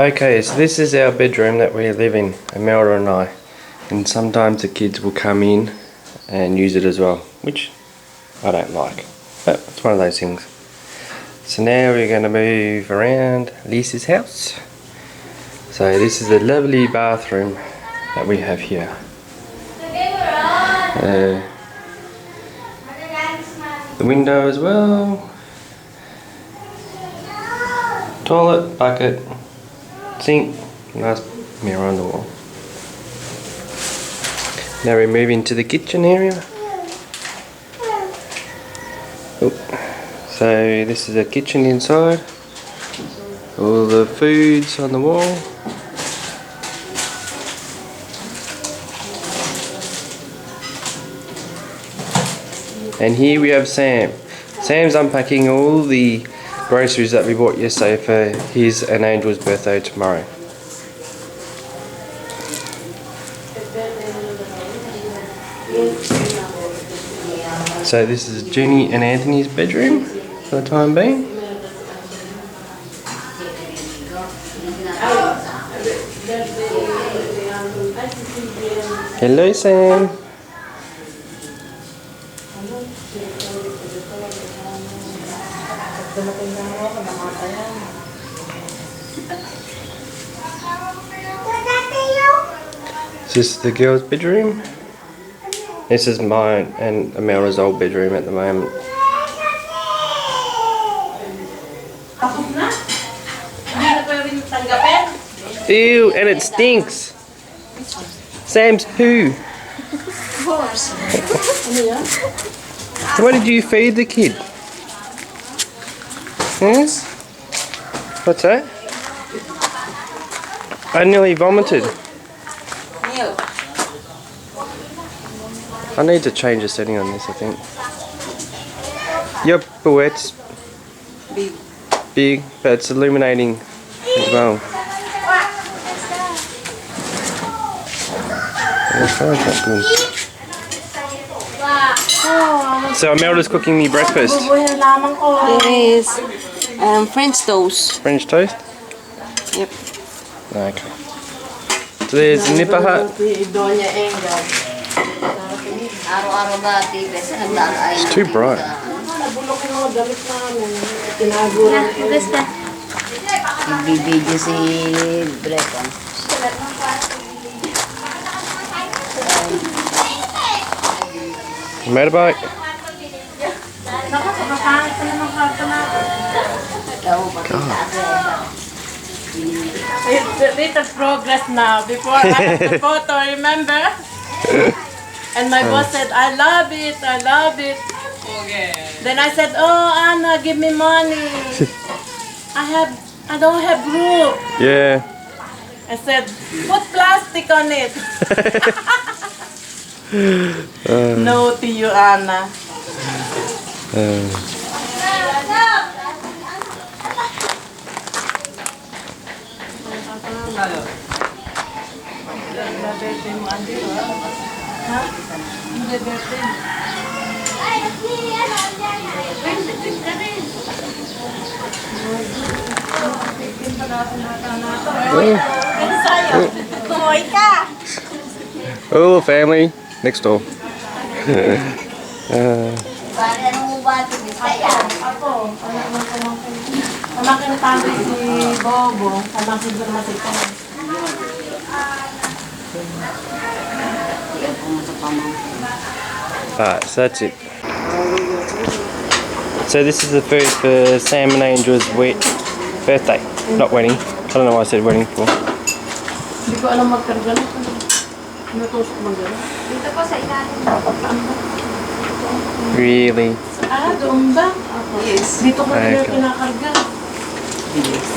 Okay, so this is our bedroom that we live in, Imelda and I. And sometimes the kids will come in and use it as well, which I don't like. But it's one of those things. So now we're going to move around Lisa's house. So this is a lovely bathroom that we have here. The window as well. Toilet, bucket, sink, nice mirror on the wall. Now we move into the kitchen area. Oh. So this is a kitchen inside. All the foods on the wall. And here we have Sam. Sam's unpacking all the groceries that we bought yesterday for his and Angel's birthday tomorrow. So this is Jenny and Anthony's bedroom for the time being. Hello, Sam. This is the girls' bedroom. This is mine and Amelda's old bedroom at the moment. Ew, and it stinks. Sam's poo. Of course. What did you feed the kid? Yes? What's that? I nearly vomited. I need to change the setting on this, I think. Your buette's big, but it's illuminating as well. So Imelda's cooking me breakfast. Yes. French toast. French toast? Yep. Okay. So there's Nipper Hut. It's too bright. Motorbike. God. It's progress now. Before I had the photo, remember? And my boss said, I love it, I love it. Okay. Then I said, oh Anna, give me money. I don't have group. Yeah. I said, put plastic on it. No to you, Anna. Oh, family next door. Alright, so that's it. So this is the food for Sam and Angel's birthday, not wedding. I don't know why I said wedding for. Really? Yes. Okay.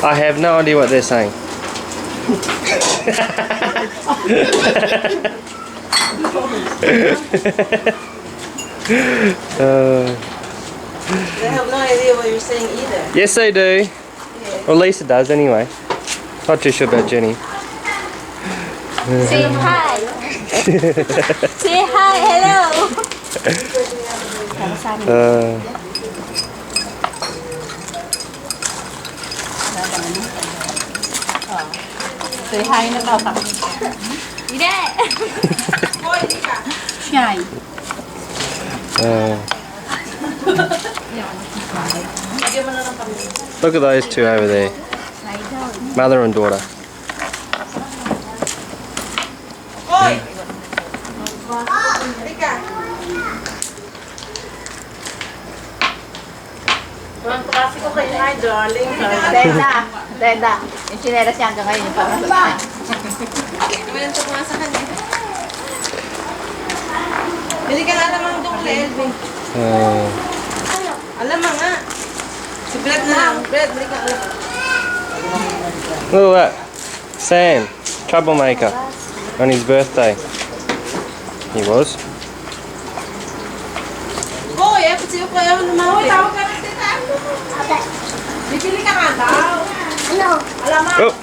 I have no idea what they're saying. They have no idea what you're saying either. Yes, they do. Well, Lisa does anyway. Not too sure about Jenny. Say hi. Say hi, hello. Say hi na daw. Hindi. Shy. Look at those two over there. Mother and daughter. Ang klase ko kayo, hi darling. Deda. Yung chinelas niya hanggang ngayon yung parang sa Walang tumunga sa kanya. Bili ka na alamang dukle, Elvin. Alamang nga. Si Brad na lang. Brad, bili ka alamang. Look at that. Sam, troublemaker, on his birthday. He was. Hoy, pati siya pa yaman naman. Hoy, tawag ka na tita. Bibili ka nga daw. Ano? Alamang. Oh,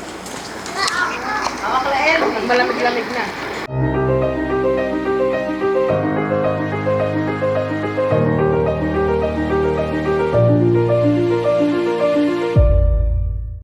Hawak la, Elvin. Malamig-lamig na.